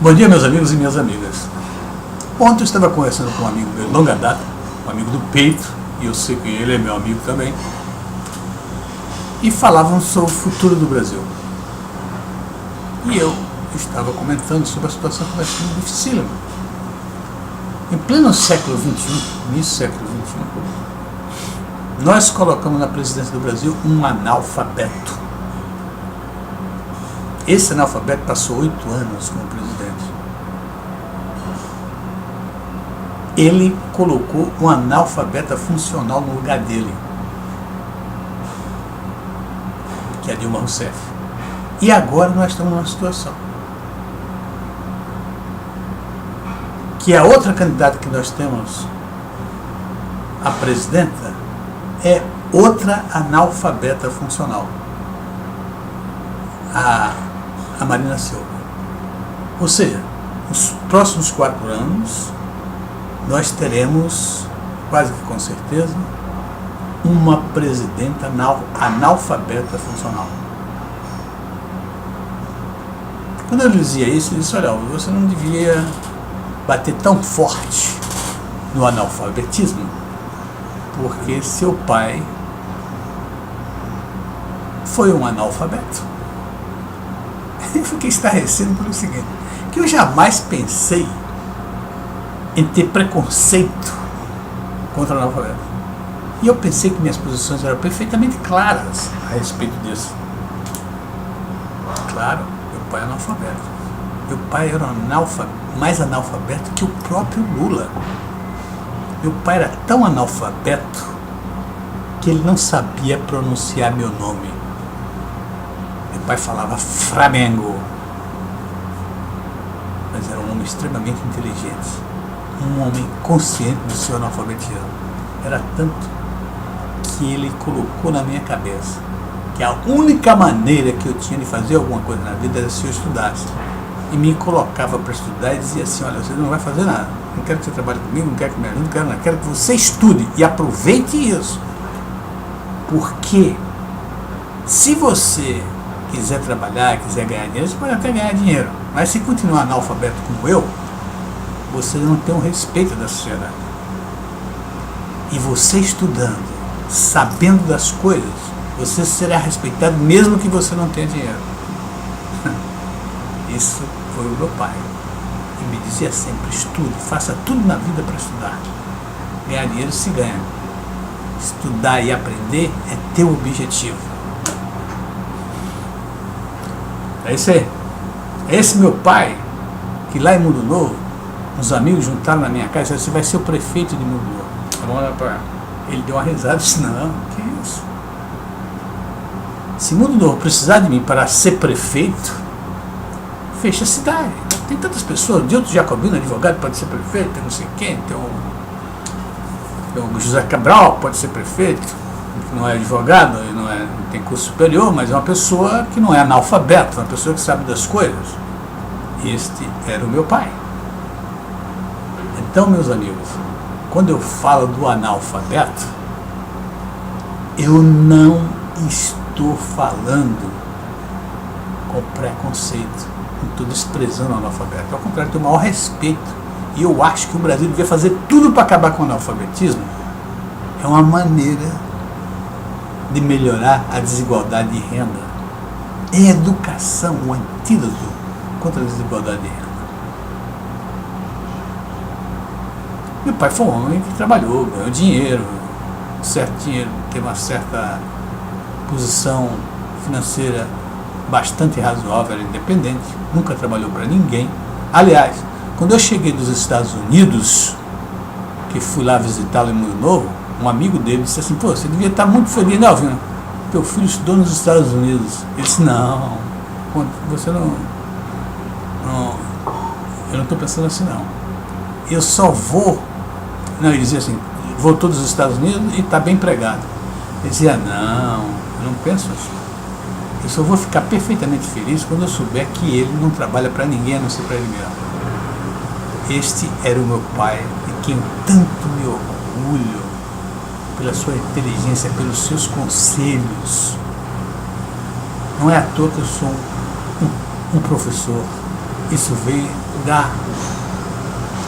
Bom dia, meus amigos e minhas amigas. Ontem eu estava conversando com um amigo meu de longa data, um amigo do peito, e eu sei que ele é meu amigo também, e falávamos sobre o futuro do Brasil. E eu estava comentando sobre a situação que vai ser dificílima. Em pleno século XXI, início do século XXI, nós colocamos na presidência do Brasil um analfabeto. Esse analfabeto passou 8 anos como presidente. Ele colocou um analfabeta funcional no lugar dele, que é a Dilma Rousseff. E agora nós estamos numa situação que a outra candidata que nós temos a presidenta é outra analfabeta funcional, a Marina Silva. Ou seja, nos próximos 4 anos nós teremos, quase que com certeza, uma presidenta analfabeta funcional. Quando eu dizia isso, ele disse: olha, você não devia bater tão forte no analfabetismo, porque seu pai foi um analfabeto. Eu fiquei estarrecido pelo seguinte, que eu jamais pensei em ter preconceito contra o analfabeto. E eu pensei que minhas posições eram perfeitamente claras a respeito disso. Claro, meu pai é analfabeto. Meu pai era mais analfabeto que o próprio Lula. Meu pai era tão analfabeto que ele não sabia pronunciar meu nome. Meu pai falava Flamengo. Mas era um homem extremamente inteligente. Um homem consciente do seu analfabetismo. Era tanto que ele colocou na minha cabeça que a única maneira que eu tinha de fazer alguma coisa na vida era se eu estudasse. E me colocava para estudar e dizia assim: olha, você não vai fazer nada, não quero que você trabalhe comigo, não quero que me ajude, não quero nada, quero que você estude e aproveite isso. Porque se você quiser trabalhar, quiser ganhar dinheiro, você pode até ganhar dinheiro, mas se continuar analfabeto como eu, você não tem o respeito da sociedade. E você estudando, sabendo das coisas, você será respeitado mesmo que você não tenha dinheiro. Isso foi o meu pai. Ele me dizia sempre: estude, faça tudo na vida para estudar. Ganhar dinheiro se ganha. Estudar e aprender é teu objetivo. É isso aí. É esse meu pai que lá em Mundo Novo, uns amigos juntaram na minha casa e disseram: você vai ser o prefeito de Mundo Novo. Ele deu uma risada e disse: não, que isso? Se Mundo Novo precisar de mim para ser prefeito, fecha a cidade. Tem tantas pessoas, de outro Jacobino, advogado, pode ser prefeito, tem não sei quem, tem o José Cabral, pode ser prefeito, que não é advogado, não tem curso superior, mas é uma pessoa que não é analfabeto, uma pessoa que sabe das coisas. Este era o meu pai. Então, meus amigos, quando eu falo do analfabeto, eu não estou falando com preconceito, não estou desprezando o analfabeto. Ao contrário, tenho o maior respeito. E eu acho que o Brasil devia fazer tudo para acabar com o analfabetismo. É uma maneira de melhorar a desigualdade de renda. É educação, o antídoto contra a desigualdade de renda. Meu pai foi um homem que trabalhou, ganhou dinheiro, teve uma certa posição financeira bastante razoável, era independente, nunca trabalhou para ninguém. Aliás, quando eu cheguei dos Estados Unidos, que fui lá visitá-lo em Mundo Novo, um amigo dele disse assim: pô, você devia estar muito feliz, né, Alvino? Teu filho estudou nos Estados Unidos. Ele disse: não, você não eu não estou pensando assim, não. Eu só vou, não, ele dizia assim: voltou dos Estados Unidos e está bem empregado. Ele dizia: não, eu não penso assim. Eu só vou ficar perfeitamente feliz quando eu souber que ele não trabalha para ninguém a não ser para ele mesmo. Este era o meu pai, de quem eu tanto me orgulho, pela sua inteligência, pelos seus conselhos. Não é à toa que eu sou um professor. Isso veio da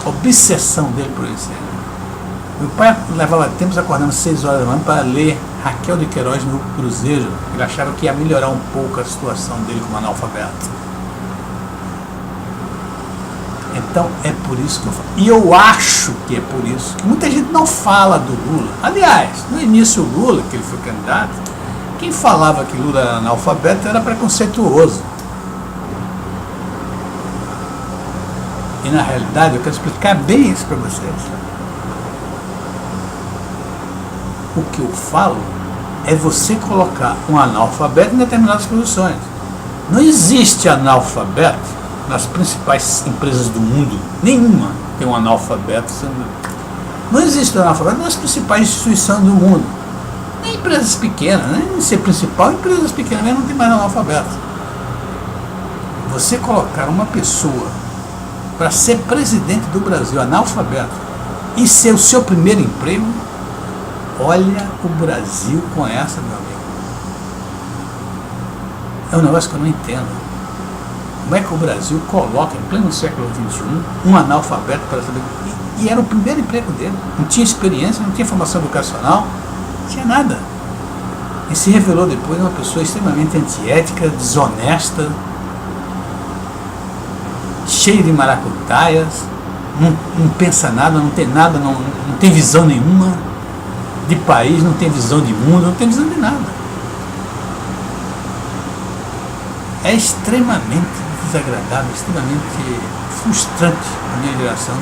obsessão dele por ensino. Meu pai levava tempos acordando 6 horas da manhã para ler Raquel de Queiroz no Cruzeiro. Ele achava que ia melhorar um pouco a situação dele como analfabeto. Então é por isso que eu falo. E eu acho que é por isso que muita gente não fala do Lula. Aliás, no início o Lula, que ele foi candidato, quem falava que Lula era analfabeto era preconceituoso. E na realidade eu quero explicar bem isso para vocês. O que eu falo é você colocar um analfabeto em determinadas posições. Não existe analfabeto nas principais empresas do mundo. Nenhuma tem um analfabeto sendo... Não existe analfabeto nas principais instituições do mundo. Nem empresas pequenas, nem ser principal, empresas pequenas mesmo não tem mais analfabeto. Você colocar uma pessoa para ser presidente do Brasil analfabeto e ser o seu primeiro emprego, olha o Brasil com essa, meu amigo. É um negócio que eu não entendo. Como é que o Brasil coloca em pleno século XXI um analfabeto para saber... E era o primeiro emprego dele. Não tinha experiência, não tinha formação educacional, não tinha nada. E se revelou depois uma pessoa extremamente antiética, desonesta, cheio de maracutaias, não pensa nada, não tem visão nenhuma de país, não tem visão de mundo, não tem visão de nada. É extremamente desagradável, extremamente frustrante a minha geração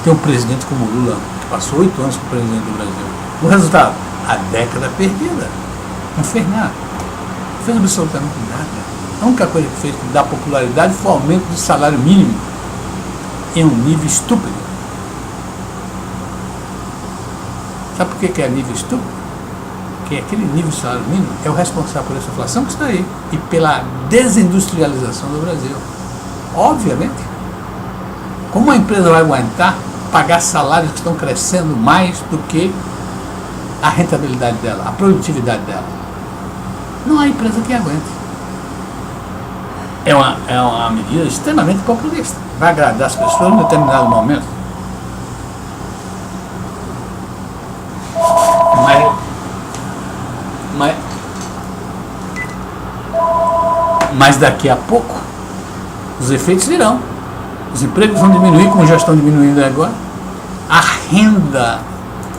ter um presidente como Lula, que passou 8 anos como presidente do Brasil. O resultado? A década perdida. Não fez nada. Não fez absolutamente nada. A única coisa que fez dar popularidade foi o aumento do salário mínimo em um nível estúpido. Sabe por que é nível estúpido? Porque aquele nível de salário mínimo é o responsável por essa inflação que está aí e pela desindustrialização do Brasil. Obviamente, como a empresa vai aguentar pagar salários que estão crescendo mais do que a rentabilidade dela, a produtividade dela? Não há empresa que aguente. É uma medida extremamente populista. Vai agradar as pessoas em determinado momento. Mas daqui a pouco os efeitos virão. Os empregos vão diminuir, como já estão diminuindo agora. A renda,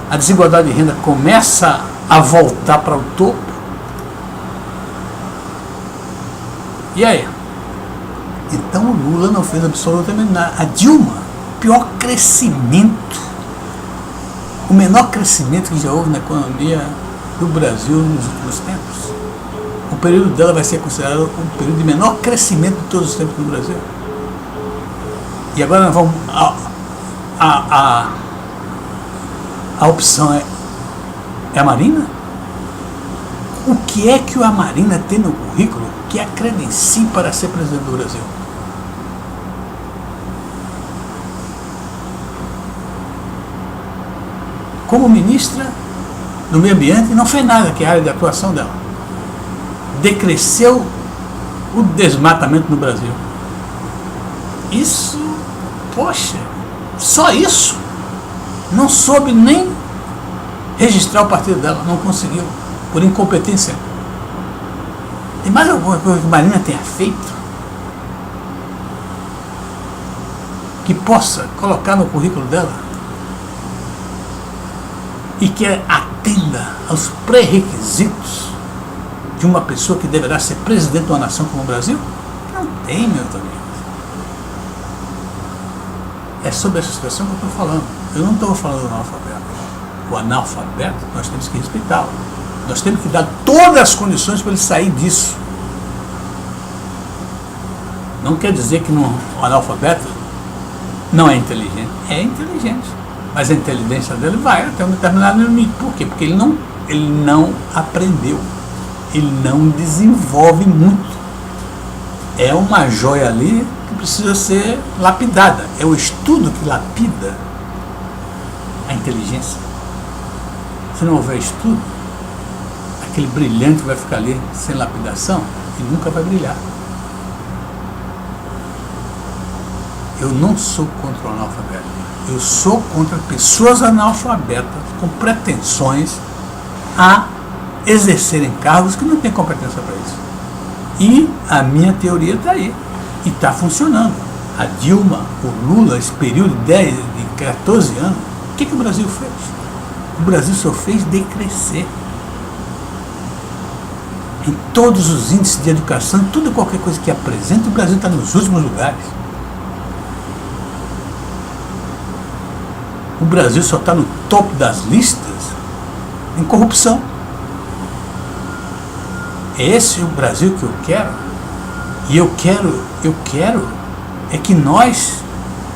a desigualdade de renda começa a voltar para o topo. E aí? Então o Lula não fez absolutamente nada. A Dilma, pior crescimento, o menor crescimento que já houve na economia do Brasil nos últimos tempos. O período dela vai ser considerado o período de menor crescimento de todos os tempos no Brasil. E agora nós vamos... A opção é a Marina? O que é que a Marina tem no currículo que a credencie para ser presidente do Brasil? Como ministra do Meio Ambiente, não fez nada, que é a área de atuação dela. Decresceu o desmatamento no Brasil. Isso, poxa, só isso. Não soube nem registrar o partido dela, não conseguiu, por incompetência. Tem mais alguma coisa que a Marina tenha feito que possa colocar no currículo dela e que atenda aos pré-requisitos de uma pessoa que deverá ser presidente de uma nação como o Brasil? Não tem, meus amigos. É sobre essa situação que eu estou falando. Eu não estou falando do analfabeto. O analfabeto, nós temos que respeitá-lo. Nós temos que dar todas as condições para ele sair disso. Não quer dizer que o analfabeto não é inteligente. É inteligente. Mas a inteligência dele vai até um determinado limite. Por quê? Porque ele não aprendeu. Ele não desenvolve muito. É uma joia ali que precisa ser lapidada. É o estudo que lapida a inteligência. Se não houver estudo, aquele brilhante vai ficar ali sem lapidação e nunca vai brilhar. Eu não sou contra o analfabeto. Eu sou contra pessoas analfabetas com pretensões a exercerem cargos que não têm competência para isso. E a minha teoria está aí. E está funcionando. A Dilma, o Lula, esse período de 14 anos, o que o Brasil fez? O Brasil só fez decrescer. Em todos os índices de educação, tudo qualquer coisa que apresenta, o Brasil está nos últimos lugares. O Brasil só está no topo das listas em corrupção. É esse o Brasil que eu quero. E eu quero é que nós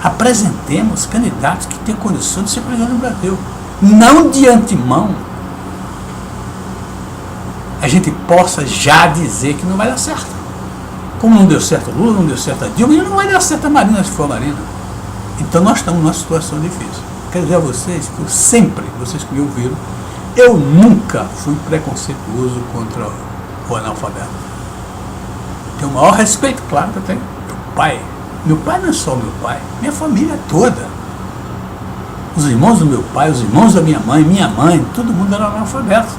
apresentemos candidatos que tenham condição de ser presidente do Brasil. Não de antemão a gente possa já dizer que não vai dar certo. Como não deu certo a Lula, não deu certo a Dilma, e não vai dar certo a Marina, se for a Marina. Então nós estamos numa situação difícil. Quero dizer a vocês que eu sempre, vocês que me ouviram, eu nunca fui preconceituoso contra o analfabeto. Tenho o maior respeito, claro que eu tenho. Meu pai não é só meu pai, minha família toda. Os irmãos do meu pai, os irmãos da minha mãe, todo mundo era analfabeto.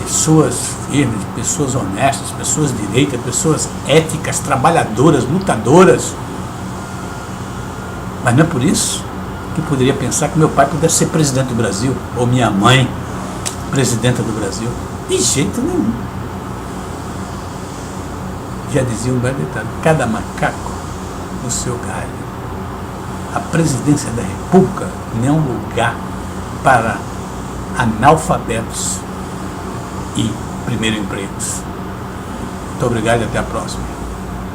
Pessoas firmes, pessoas honestas, pessoas direitas, pessoas éticas, trabalhadoras, lutadoras. Mas não é por isso que eu poderia pensar que meu pai pudesse ser presidente do Brasil, ou minha mãe presidenta do Brasil. De jeito nenhum. Já dizia um velho ditado, cada macaco no seu galho. A presidência da República não é um lugar para analfabetos e primeiro empregos. Muito obrigado e até a próxima.